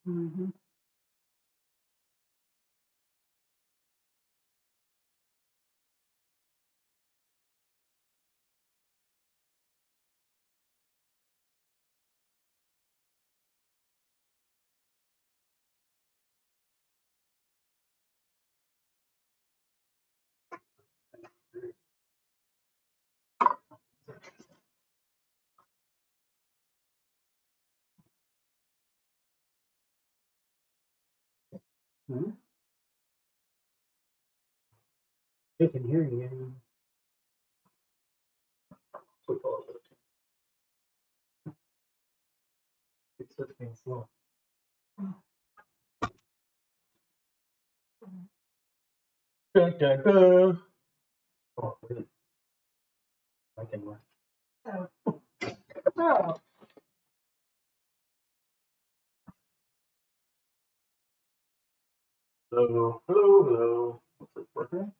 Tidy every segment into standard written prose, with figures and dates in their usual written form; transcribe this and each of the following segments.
Mm-hmm. Hmm? They can hear you. It's just being slow. Dun, dun, dun. Oh, really? I can work. Oh. Oh. Hello, hello, hello. What's it working?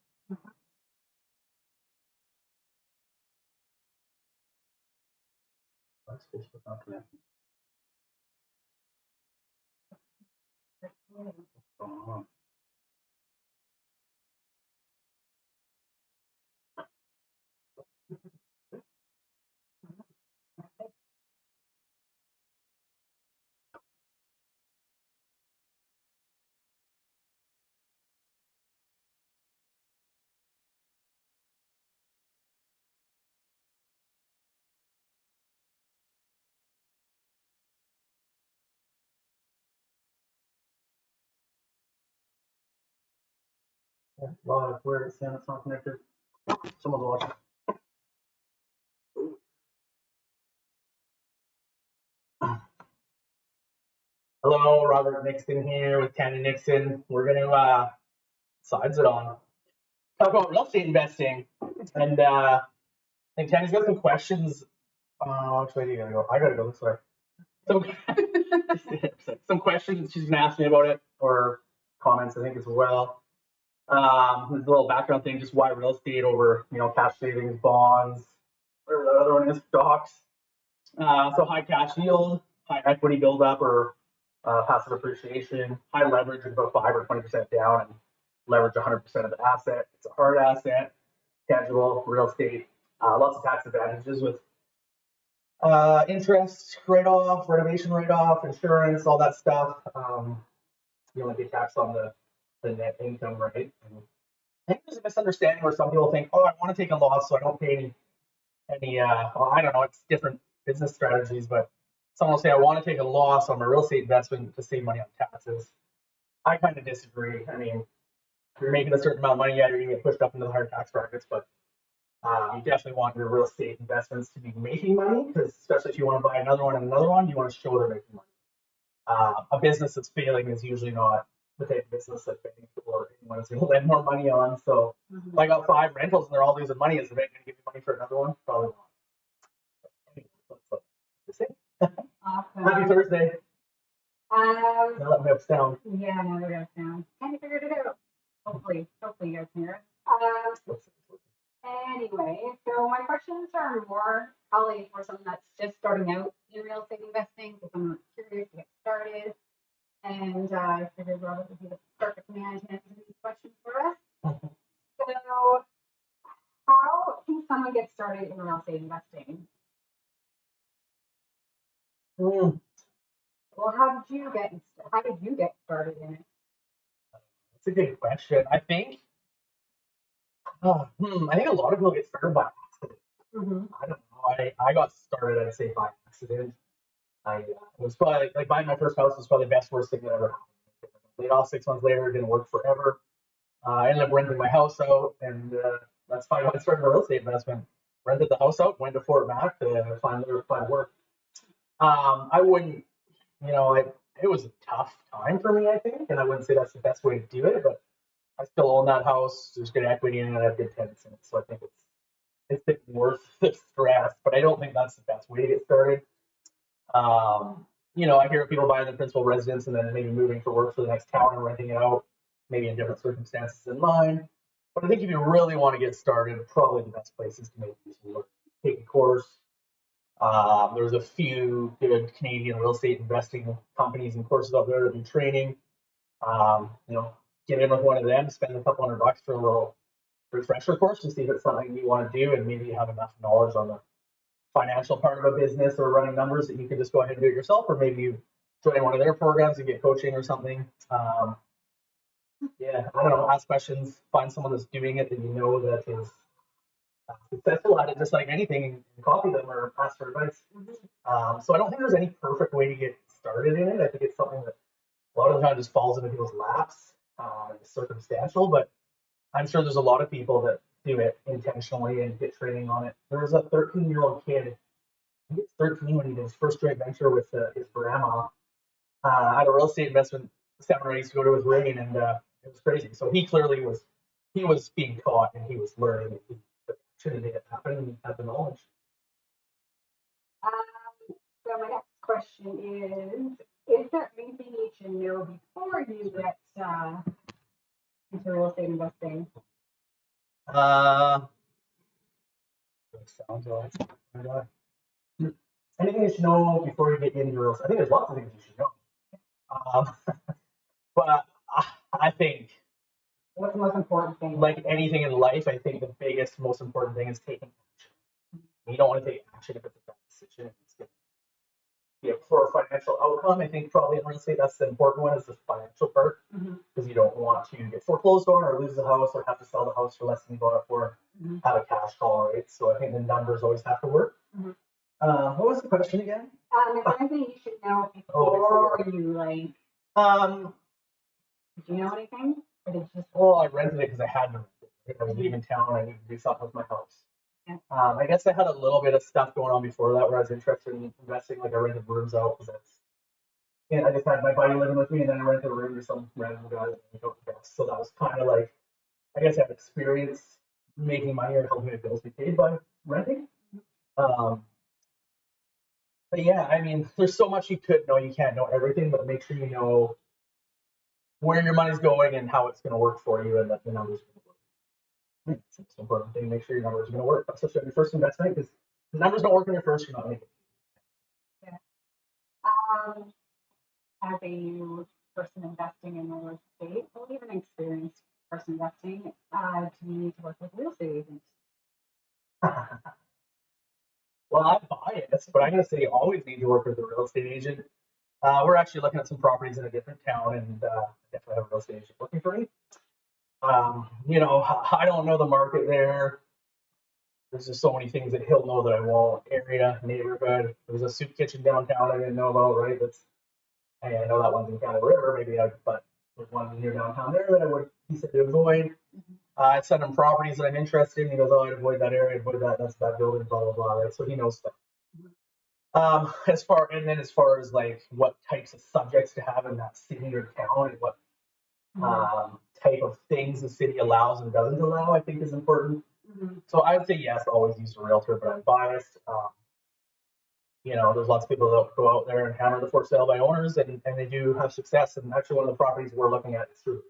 That's Facebook not connected. What's going on? Yeah, well, where it's saying it's not connected. Someone's watching. Hello, Robert Nixon here with Tanya Nixon. We're gonna sides it on talk about real estate investing, and I think Tanya's got some questions. Which way do you gotta go? I gotta go this way. So, some questions she's gonna ask me about it, or comments I think as well. There's a little background thing, just why real estate over cash savings, bonds, whatever that other one is, stocks. So high cash yield, high equity buildup, or passive appreciation, high leverage of about 5 or 20% down, and leverage 100% of the asset. It's a hard asset, tangible real estate. Lots of tax advantages with interest write-off, renovation write-off, insurance, all that stuff. You only pay tax on the net income, right? And I think there's a misunderstanding where some people think, oh, I want to take a loss so I don't pay any well, I don't know, it's different business strategies, but someone will say I want to take a loss on my real estate investment to save money on taxes. I kind of disagree. I mean, if you're making a certain amount of money, yeah, you're gonna get pushed up into the higher tax brackets, but you definitely want your real estate investments to be making money, because especially if you want to buy another one and another one, you want to show they're making money. A business that's failing is usually not the type of business that bank or anyone is going to lend more money on. So if I got 5 rentals and they're all losing money, is the bank going to give me money for another one? Probably not. Awesome. Happy Thursday. Now let me have sound. Yeah, now we have sound. Kind of figured it out. Hopefully you guys can hear us. Anyway, so my questions are more probably for someone that's just starting out in real estate investing, because I'm curious to get started. And I figured Robert would be the perfect man to answer these questions for us. So, how can someone get started in real estate investing? Well, how did you get started in it? That's a good question. I think a lot of people get started by accident. I don't know. I got started, I'd say, by accident. It was probably like buying my first house was probably the best worst thing that ever happened. Laid off 6 months later, it didn't work forever. I ended up renting my house out, and that's how I started a real estate investment. Rented the house out, went to Fort Mac to find work. I wouldn't, it was a tough time for me, I think, and I wouldn't say that's the best way to do it, but I still own that house. There's good equity in it. I have good tenants in it, so I think it's been worth the stress. But I don't think that's the best way to get started. I hear people buying the principal residence and then maybe moving for work for the next town and renting it out, maybe in different circumstances than mine. But I think if you really want to get started, probably the best place is to make use of work. Take a course, There's a few good Canadian real estate investing companies and courses out there that do training. Get in with one of them, spend a couple $100 for a little refresher course to see if it's something you want to do, and maybe you have enough knowledge on the financial part of a business or running numbers that you can just go ahead and do it yourself, or maybe you join one of their programs and get coaching or something. I don't know, ask questions, find someone that's doing it that you know that is successful at it, just like anything, and copy them or ask for advice. So I don't think there's any perfect way to get started in it. I think it's something that a lot of the time just falls into people's laps. It's circumstantial, but I'm sure there's a lot of people that do it intentionally and get training on it. There was a 13-year-old kid, I think he was 13 when he did his first joint venture with his grandma. Had a real estate investment seminar he used to go to with Rain, and it was crazy. So he clearly was being taught, and he was learning. He shouldn't make it happen, and he had the knowledge. So my next question is there anything you should know before you get into real estate investing? Sounds like anything you should know before you get into real estate? I think there's lots of things you should know. But I think, what's the most important thing? Like anything in life, I think the biggest, most important thing is taking action. You don't want to take action if it's a bad decision. It's going to be a poor financial outcome. I think probably in real estate, that's the important one, is the financial part, because you don't want to get foreclosed on or lose the house or have to sell the house for less than you bought it for, have a cash call, right? So I think the numbers always have to work. What was the question again? Is there anything you should know before you did you know anything? Or did you just... Well, I rented it because I had to rent it. I was leaving town and I needed to do something with my house. Yeah. I guess I had a little bit of stuff going on before that where I was interested in investing. Like I rented rooms out because I just had my buddy living with me, and then I rented a room to some random guy that I don't know. So that was kind of like, I guess I have experience making money or helping my bills be paid by renting. But yeah, I mean, there's so much you could know. You can't know everything, but make sure you know where your money's going and how it's going to work for you, and that the numbers are going to work. It's the most important thing. Make sure your numbers are going to work, especially on your first investment, because the numbers don't work on your first, you're not making it. Yeah. As a new person investing in real estate, or even an experienced person investing, do you need to work with real estate agents? Well, I'm biased, but I'm going to say you always need to work with a real estate agent. We're actually looking at some properties in a different town, and definitely have a real estate agent working for me. I don't know the market there. There's just so many things that he'll know that I won't. Area, neighborhood. There's a soup kitchen downtown I didn't know about, right? I know that one's in Canada River, but there's one near downtown there that he said to avoid. I sent him properties that I'm interested in. He goes, oh, I'd avoid that area, avoid that, that's that building, blah, blah, blah, right? So he knows stuff. As far as like what types of subjects to have in that city or town, and what type of things the city allows and doesn't allow, I think is important. So I'd say yes, always use a realtor, but I'm biased. There's lots of people that go out there and hammer the for sale by owners, and they do have success. And actually, one of the properties we're looking at is through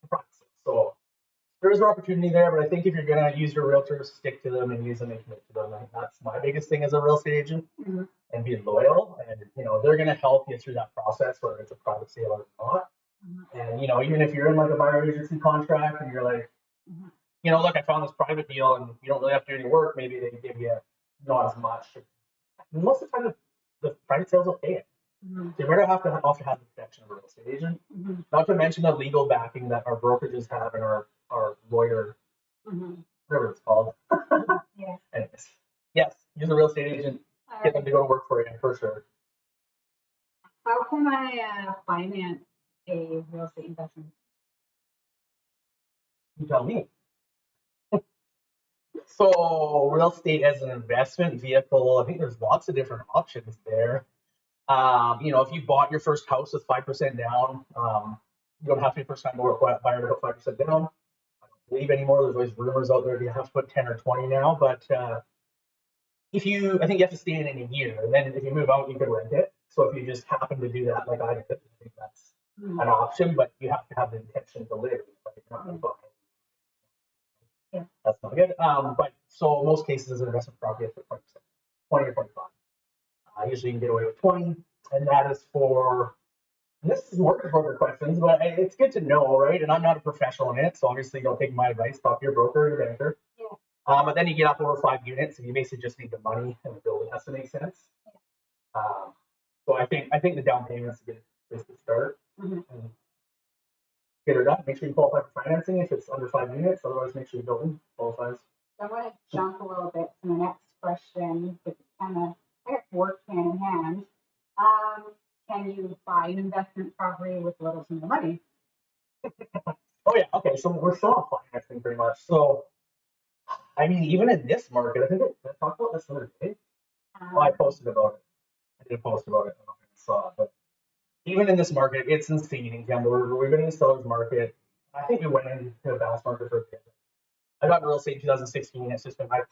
the process. So there is an opportunity there, but I think if you're going to use your realtors, stick to them and use them and commit to them. And that's my biggest thing as a real estate agent, and be loyal. And they're going to help you through that process, whether it's a private sale or not. And even if you're in like a buyer agency contract and you're like, look, I found this private deal and you don't really have to do any work, maybe they give you not as much. Most of the time, the private sales will pay it. So you better have to have the protection of a real estate agent. Not to mention the legal backing that our brokerages have and our lawyer, whatever it's called. Yeah. Anyways, yes, use a real estate agent. Get them to go to work for you, for sure. How can I finance a real estate investment? You tell me. So real estate as an investment vehicle, I think there's lots of different options there. If you bought your first house with 5% down, you don't have to be first time buyer to put 5% down. I don't believe anymore. There's always rumors out there you have to put 10 or 20 now, but I think you have to stay in a year. And then if you move out, you could rent it. So if you just happen to do that, like I did, I think that's an option, but you have to have the intention to live. Yeah. That's not good. But so most cases, as an investment property, it's 20%. 20 or 25. Usually you can get away with 20, and that is for, and this is mortgage broker questions, but it's good to know, right? And I'm not a professional in it, so obviously don't take my advice, talk to your broker or your banker. Yeah. But then you get up over 5 units, and you basically just need the money, and the building has to make sense. So I think the down payment is a good place to start. Mm-hmm. And get her done. Make sure you qualify for financing if it's under 5 units. Otherwise, make sure your building qualifies. So I want to jump a little bit to the next question, but kind of, I guess, work hand in hand. Can you buy an investment property with little to no money? Oh yeah, okay. So we're still on financing pretty much. So I mean, even in this market, I think I talked about this the other day. I posted about it. I did post about it. I don't know if you saw it, but even in this market, it's insane in Canada. We've been in the seller's market. I think we went into the balanced market for a bit. I got in real estate in 2016. It's just been like,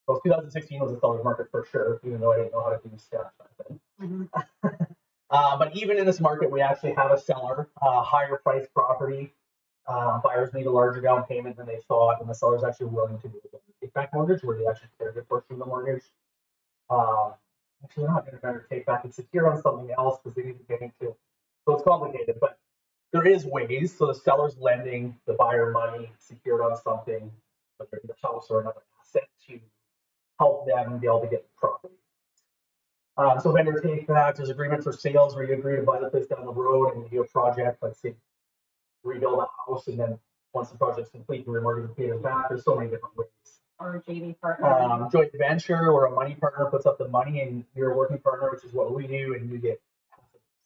so 2016 was a seller's market for sure, even though I didn't know how to do stats back then. Mm-hmm. But even in this market, we actually have a seller, higher price property. Buyers need a larger down payment than they thought, and the seller's actually willing to do a take-back mortgage where they actually carry a portion of the mortgage. Actually, they're not going to better take back and secure on something else because they need to get into. So it's complicated, but there is ways. So the seller's lending the buyer money secured on something, whether it's a house or another asset, to help them be able to get the property. So vendor take back, there's agreement for sales where you agree to buy the place down the road and you do a project, like say rebuild a house, and then once the project's complete, you remortgage and pay them back. There's so many different ways. Or a JV partner. Joint venture where a money partner puts up the money and you're a working partner, which is what we do, and you get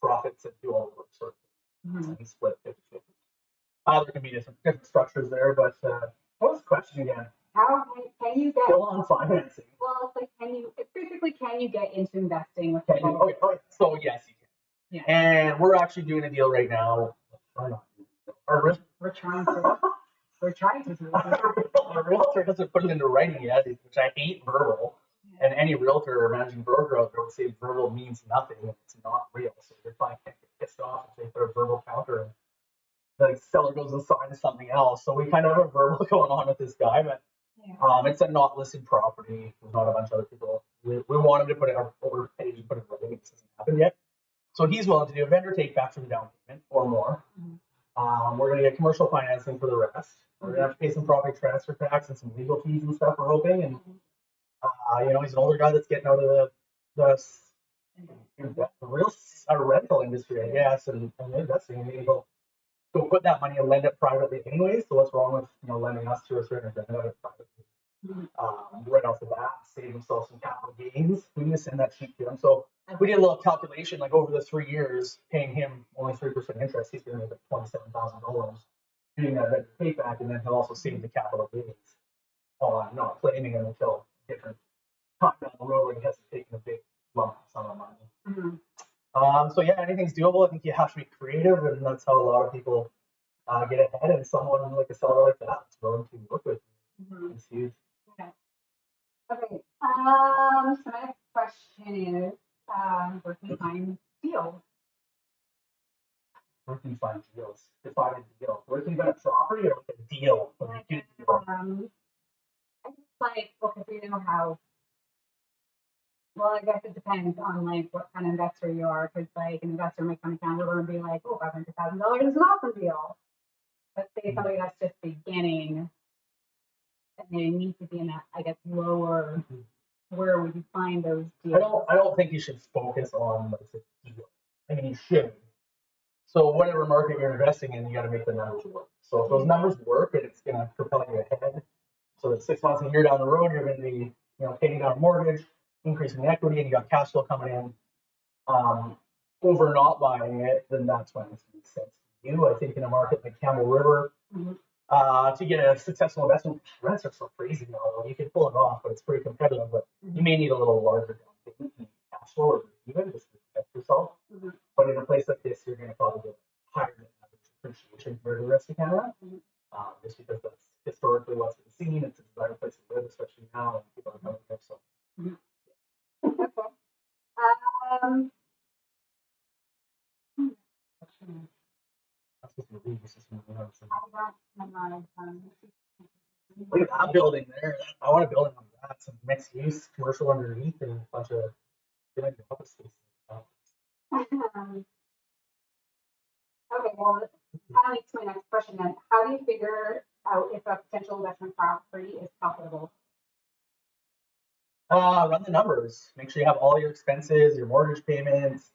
profits and do all the work sort of thing. And split 50-50. There can be different structures there, but what was the question again? How can you get still on financing? Well, it's like it's basically can you get into investing with people? Okay. So yes, you can. Yeah. And we're actually doing a deal right now. We're trying to. We're trying to do it. A realtor doesn't put it into writing yet, which I hate verbal. Yeah. And any realtor or managing broker out there will say verbal means nothing and it's not real. So your client can't get pissed off if they put a verbal counter and the seller goes and signs something else. So we kind of have a verbal going on with this guy, but it's a not listed property. There's not a bunch of other people. We want him to put it over page and put it in writing. It hasn't happened yet. So he's willing to do a vendor take back for the down payment or more. We're going to get commercial financing for the rest. We're going to have to pay some property transfer tax and some legal fees and stuff, we're hoping. And, he's an older guy that's getting out of the real rental industry, I guess, and investing. And maybe he'll put that money and lend it privately anyway. So what's wrong with, lending us $200,000 or $300,000 privately? Right off the bat, save himself some capital gains. We can just send that sheet to him. So we did a little calculation, like over the 3 years, paying him only 3% interest, he's going to make like $27,000 doing that pay back, and then he'll also save the capital gains on not claiming him until a different time down the road when he hasn't taken a big lump sum of money. So yeah, anything's doable. I think you have to be creative, and that's how a lot of people get ahead. And someone like a seller like that is willing to work with you. It's huge. Okay. Okay. So my next question is, where can you find deals? Where can you find deals? Define a deal. Where can you find a property or like a deal? I guess like, okay, so you know how. Well, I guess it depends on like what kind of investor you are, because like an investor might come to Canada and be like, oh, $500,000 is an awesome deal. But say somebody that's just beginning, and they need to be in that, I guess, lower. Where would you find those deals? I don't think you should focus on like the deal. I mean, you should. So whatever market you're investing in, you got to make the numbers work. So if those numbers work, and it's going to propel you ahead. So that 6 months, a year down the road, you're going to be, paying down a mortgage, increasing the equity, and you got cash flow coming in. Over not buying it, then that's when it makes sense to you. I think in a market like Campbell River, to get a successful investment, rents are so crazy now. You can pull it off, but it's pretty competitive. But you may need a little larger down payment, cash flow, or even just to protect yourself. But in a place like this, you're going to probably get higher than average appreciation for the rest of Canada, just because that's historically what's been seen. It's a desired place to live, especially now, and people are coming here. So. Look at that building there. I want a building like that, some mixed use, commercial underneath, and a bunch of good office space. Okay, well, that kind of leads to my next question then. How do you figure out if a potential investment property is profitable? Run the numbers. Make sure you have all your expenses, your mortgage payments,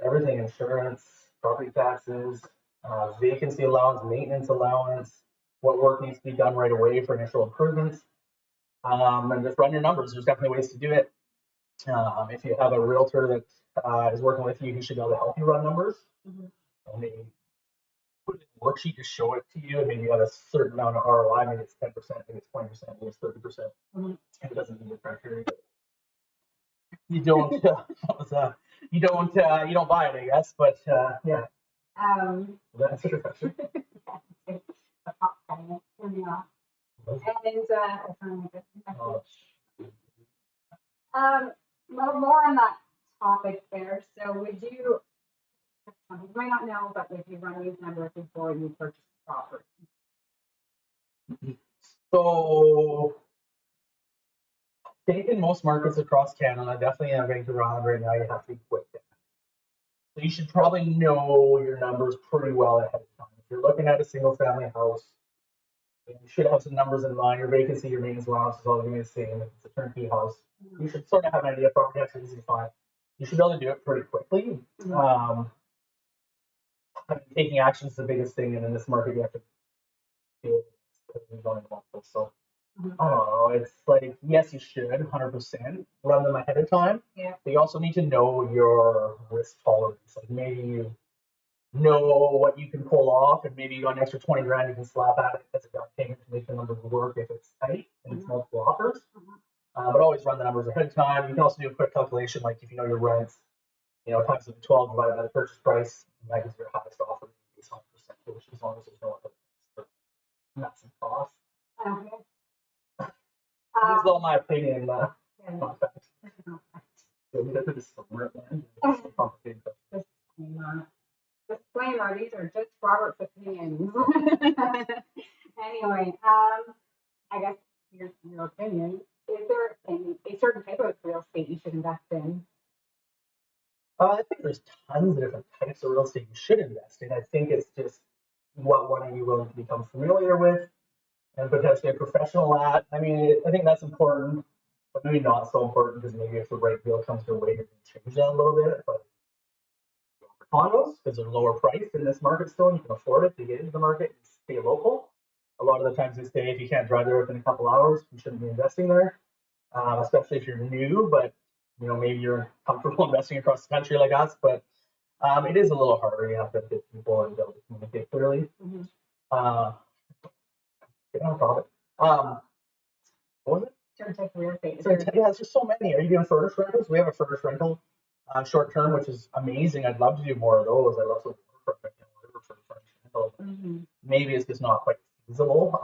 everything, insurance, property taxes, vacancy allowance, maintenance allowance, what work needs to be done right away for initial improvements, and just run your numbers. There's definitely ways to do it. If you have a realtor that is working with you, he should be able to help you run numbers. And maybe put it in a worksheet to show it to you, and maybe you have a certain amount of ROI, maybe it's 10%, maybe it's 20%, maybe it's 30%. And it doesn't mean your criteria. You don't you don't buy it, I guess, but yeah. That's a good question. The pop cabinet, turn me off. Well, more on that topic there. So would you, some people might not know, but if you run these numbers before you purchase the property? So I think in most markets across Canada, definitely in Vancouver Island right now, you have to be quick. So you should probably know your numbers pretty well ahead of time. If you're looking at a single family house, you should have some numbers in mind. Your vacancy, your maintenance allowance is all going to be the same. If it's a turnkey house, you should sort of have an idea. Property tax is easy to find. You should be able to do it pretty quickly. Taking action is the biggest thing, and in this market, you have to feel going multiple. So I don't know. It's like, yes, you should 100% run them ahead of time. Yeah. But you also need to know your risk tolerance. Like maybe you know what you can pull off, and maybe you got an extra 20 grand you can slap at it as a down payment to make the numbers work if it's tight and it's multiple offers. But always run the numbers ahead of time. You can also do a quick calculation, like if you know your rents, times 12 divided by the purchase price, and that gives your highest offer based on percentage, as long as there's no other massive costs. Okay. This is all my opinion. Disclaimer, these are just Robert's opinions. Anyway, I guess your opinion, is there a certain type of real estate you should invest in? I think there's tons of different types of real estate you should invest in. I think it's just what one are you willing to become familiar with and potentially a professional at. I mean, I think that's important, but maybe not so important because maybe if the right deal comes your way, you can change that a little bit. But condos, because they're lower priced in this market still, and you can afford it to get into the market and stay local. A lot of the times they say if you can't drive there within a couple hours, you shouldn't be investing there, especially if you're new, but maybe you're comfortable investing across the country like us, but it is a little harder. You have to get people and be able to communicate clearly. Get on topic. What was it? Certain type of real estate. Yeah, there's just so many. Are you doing furnished rentals? We have a furnished rental short term, which is amazing. I'd love to do more of those. I love for furnished rentals. Maybe it's just not quite feasible.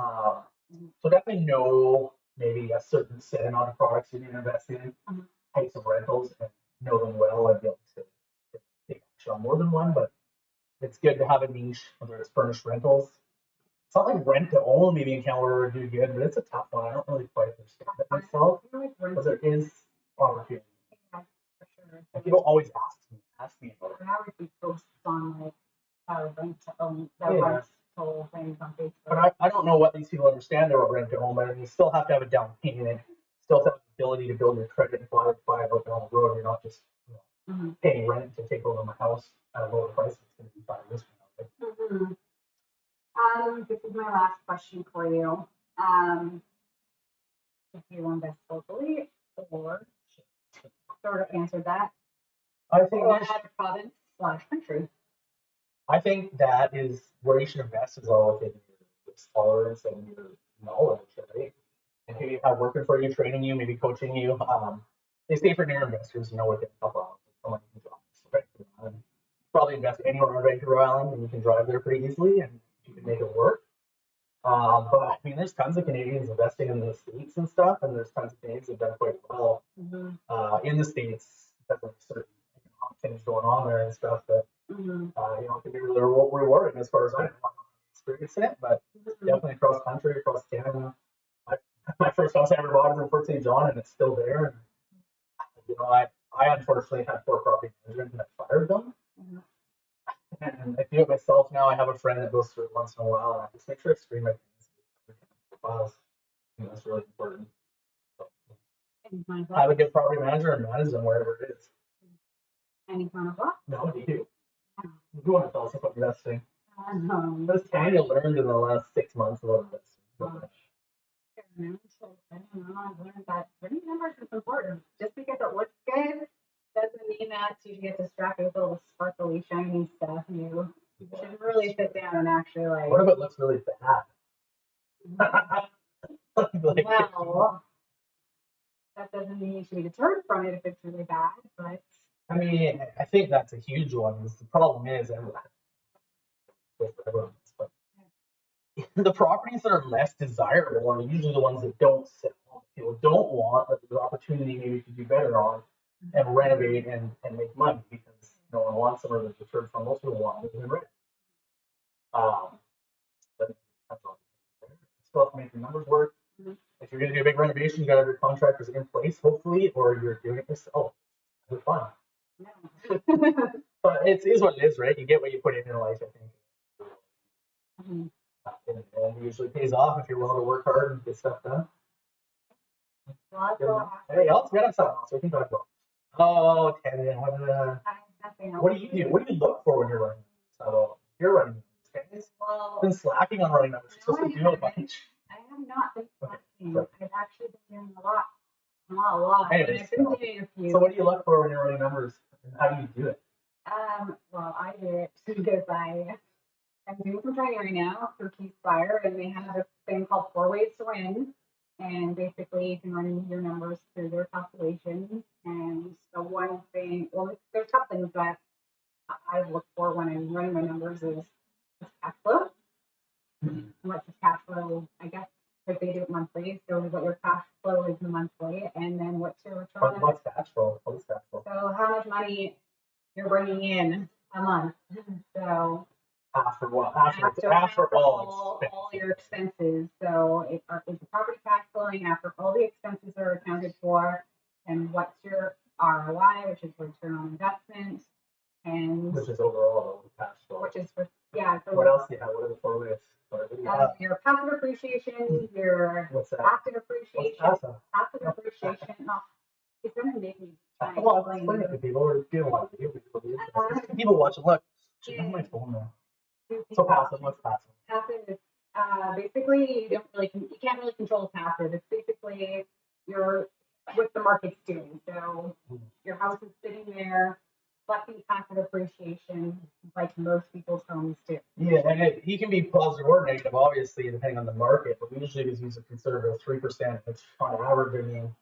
So definitely know maybe a certain set amount of products you're going to invest in, types of rentals, and know them well and be able to take action on more than one. But it's good to have a niche, whether it's furnished rentals. It's not like rent to own maybe in Canada would do good, but it's a tough one. I don't really quite understand it myself, but there is opportunity. Yeah, for sure. And people always ask me about it. I always see posts on like how rent to own, rent to things on Facebook. But I don't know what these people understand about rent to own, but you still have to have a down payment, still have the ability to build your credit and buy a boat down the road. You're not just paying rent to take over my house at a lower price. It's going to be 5 years from now. This is my last question for you. If you invest locally or sort of answer that. I think or at a province / country. I think that is where you should invest is all within your tolerance and your knowledge, right? And who you have working for you, training you, maybe coaching you. They say for new investors, within a couple hours, someone you can drive. Probably invest anywhere on Vancouver Island, and you can drive there pretty easily, and you can make it work. But I mean, there's tons of Canadians investing in the States and stuff, and there's tons of Canadians that have done quite well in the States because of certain things going on there and stuff that it can be really rewarding as far as I know. I'm not experiencing it, but definitely across country, across Canada. My first house I ever bought is in Fort St. John, and it's still there. And, I unfortunately had poor property management and I fired them. Mhm. And I do it myself now. I have a friend that goes through it once in a while, and I just make sure I screen my files. That's really important. So, have a good property manager and manage them wherever it is. Any kind of luck? No, you do. You want to tell us about investing? Um, What has Tanya learned in the last 6 months about investing? I don't know. I've learned that running numbers is important. Just because it looks good doesn't mean that you get distracted with all the sparkly, shiny stuff. You should really sit down and actually like. What if it looks really bad? Like, Well, that doesn't mean you should be deterred from it if it's really bad, but. I mean, I think that's a huge one. The problem is but the properties that are less desirable are usually the ones that don't sell. People don't want, but there's opportunity maybe to do better on and renovate and make money because no one wants them or they're deterred from. Most people want them in rent. But that's all. Still have to make your numbers work. Mm-hmm. If you're going to do a big renovation, you got to have your contractors in place, hopefully, or you're doing it yourself. It's fun. No. But it is what it is, right? You get what you put in your life, I think. Mm-hmm. And it usually pays off if you're willing to work hard and get stuff done. Hey, else we got something else we can talk about. Oh, Tanya, what do you do? What do you look for when you're running? So you're running. Well, been slacking on running numbers. You're supposed to do a bunch. I have not been slacking. I've actually been doing a lot. Not a lot. Anyways, I've been doing a few. So what do you look for when you're running numbers? And how do you do it? Well, I do it because I'm doing some training right now through Keyspire, and they have this thing called 4 Ways to Win. And basically, you can run your numbers through their calculations. And the one thing, well, there's a couple things that I look for when I'm running my numbers is cash flow. Mm-hmm. What's the cash flow? I guess because they do it monthly. So what your cash flow is monthly, and then what's your return? What's cash flow? What is cash flow? So how much money you're bringing in a month? So after what? After all your expenses. So is the property cash flowing after all the expenses are accounted for? And what's your ROI, which is return on investment, and which is overall cash flow. Which is yeah. So what else do you have? What are the 4 ways? Your passive appreciation, your active appreciation. Passive appreciation. Oh, it's gonna make me. Well, explain it to people. Or do want people watching. Look, I have my phone now. So passive. What's passive? Passive is basically you can't really control passive. It's basically what the market's doing. So your house is sitting there collecting passive appreciation like most people's homes do. Yeah, and he can be positive or negative, obviously, depending on the market, but we usually just use a conservative 3%, which on average, I mean,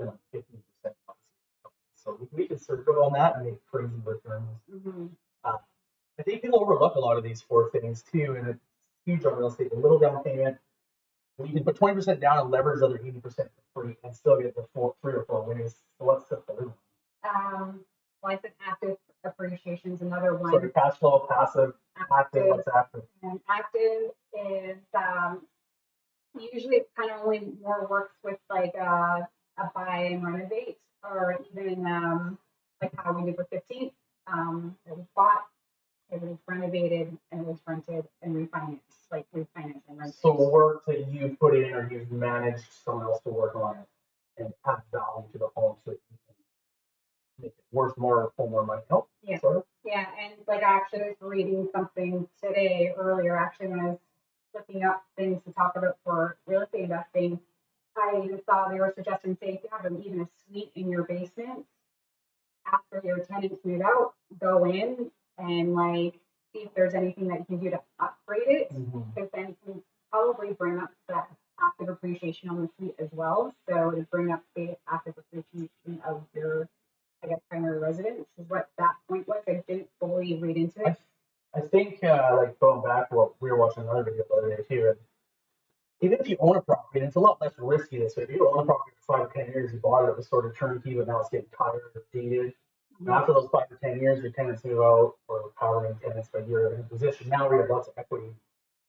15%. So we can be conservative on that and make crazy returns. Mm-hmm. I think people overlook a lot of these 4 things too, and it's huge on real estate. A little down payment. You can put 20% down and leverage the other 80% for free and still get the 3 or 4 ways. So what's the third one? Well, I said active appreciation is another one. So cash flow, passive, active, what's active? And active is usually it kind of only more works with like a buy and renovate, or even like how we did with 15th. It was bought, it was renovated, and it was rented and refinanced, like refinance and rent. So work that you put in or you've managed someone else to work on it and add value to the home so that you can make it worth more or more money. Oh, yeah. Sort of? Yeah, and like I actually was reading something today earlier, actually, when I was looking up things to talk about for real estate investing. I even saw they were suggesting, say, if you have even a suite in your basement, after your tenants move out, go in and like see if there's anything that you can do to upgrade it, because then you can probably bring up that active appreciation on the suite as well. So to bring up the active appreciation of your, I guess, primary residence is what that point was. I didn't fully read into it. I think like going back to what we were watching another video the other day too. And even if you own a property, and it's a lot less risky this way. If you own a property for 5 or 10 years, you bought it, it was sort of turnkey, but now it's getting tired or dated. And after those 5 or 10 years, your tenants move out or powering tenants, but you're in a position now where you have lots of equity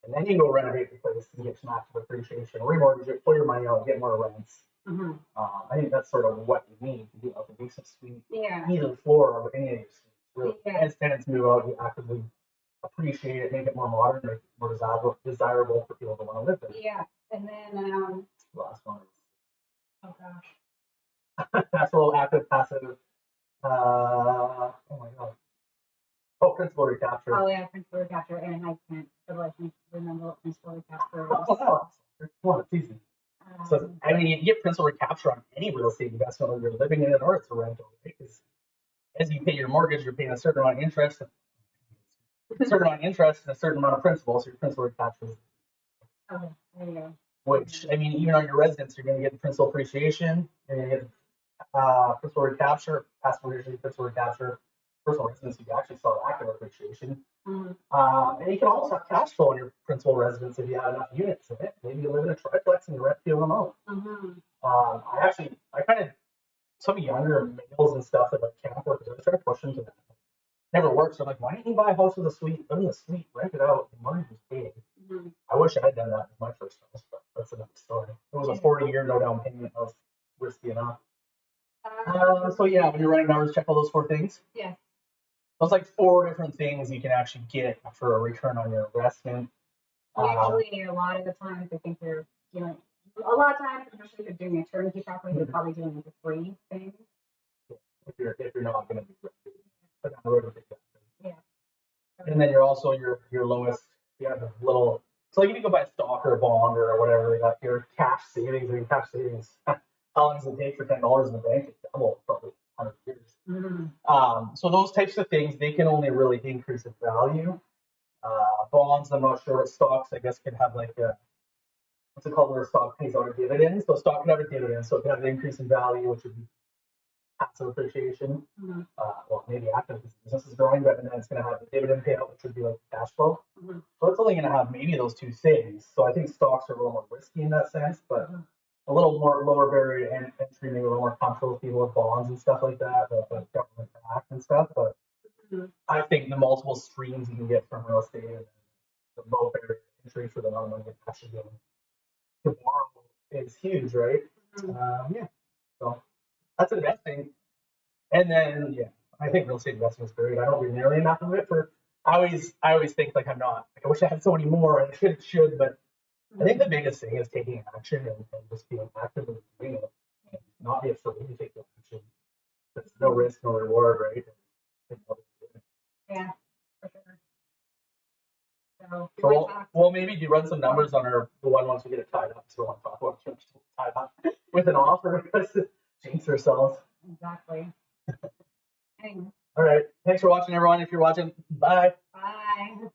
And then you go renovate the place and get some active appreciation, remortgage it, pull your money out, get more rents. I think that's sort of what you need to be able to do some sweet, either floor or any of your suites. Really. As tenants move out, you actively appreciate it, make it more modern, make it more desirable for people to want to live there. Yeah, and then last one is oh gosh, passive, active, passive. Oh my god. Oh, principal recapture. Oh yeah, principal recapture, and I can't remember what principal recapture is. Oh, no, it's easy. So I mean, you can get principal recapture on any real estate investment, whether you're living in it or it's a rental, right? Because as you pay your mortgage, you're paying a certain amount of interest, and a certain amount of principal. So your principal recapture is. Okay, there you go. Which I mean, even on your residence, you're going to get the principal appreciation, you're going to get principal recapture, passive appreciation, principal recapture. Personal residence, you can actually sell active appreciation. And you can also have cash flow on your principal residence if you have enough units in it. Maybe you live in a triplex and you rent them out. I kind of, some younger males and stuff that like camp workers, I try to push them to that. Never works. So I'm like, why didn't you buy a house with a suite? Live in the suite, rent it out, the mortgage is paid. I wish I had done that with my first house, but that's another story. It was a 40-year no down payment. That was risky enough. So yeah, when you're running numbers, check all those 4 things. Yeah. Those like 4 different things you can actually get for a return on your investment. Usually, a lot of the times, I think they're doing. A lot of times, especially if you're doing a turnkey property, they're probably doing like a free thing. If you're not going to be put on the road with it. Yeah. And then you're also your lowest. You have a little. So like if you go buy a stock or a bond or whatever, they got your cash savings. I mean, cash savings. How long does it take for $10 in the bank? It's double, probably 100 years. So those types of things, they can only really increase in value. Bonds, I'm not sure. Stocks, I guess, can have like a, what's it called, where a stock pays out a dividend. So a stock can have a dividend, so it can have an increase in value, which would be passive appreciation. Well, maybe active because the business is growing, but then it's going to have a dividend payout, which would be like cash flow. So it's only going to have maybe those 2 things. So I think stocks are a little more risky in that sense, but a little more lower barrier entry, maybe a little more comfortable with people with bonds and stuff like that, but government backed and stuff. But I think the multiple streams you can get from real estate and the low barrier entry for the non-money actually getting to borrow is huge, right? Yeah. So that's investing. And then I think real estate investing is great. I don't do nearly enough of it for. I always think like I'm not. Like I wish I had so many more. I should, but I think the biggest thing is taking action and just being active and doing it, and not be afraid to take the action. There's no risk, no reward, right? Yeah, for sure. So we'll maybe do run some numbers on the one once we get it tied up. So we want to talk about tied up with an offer because jinx ourselves. Exactly. Anyway. All right. Thanks for watching, everyone. If you're watching, bye. Bye.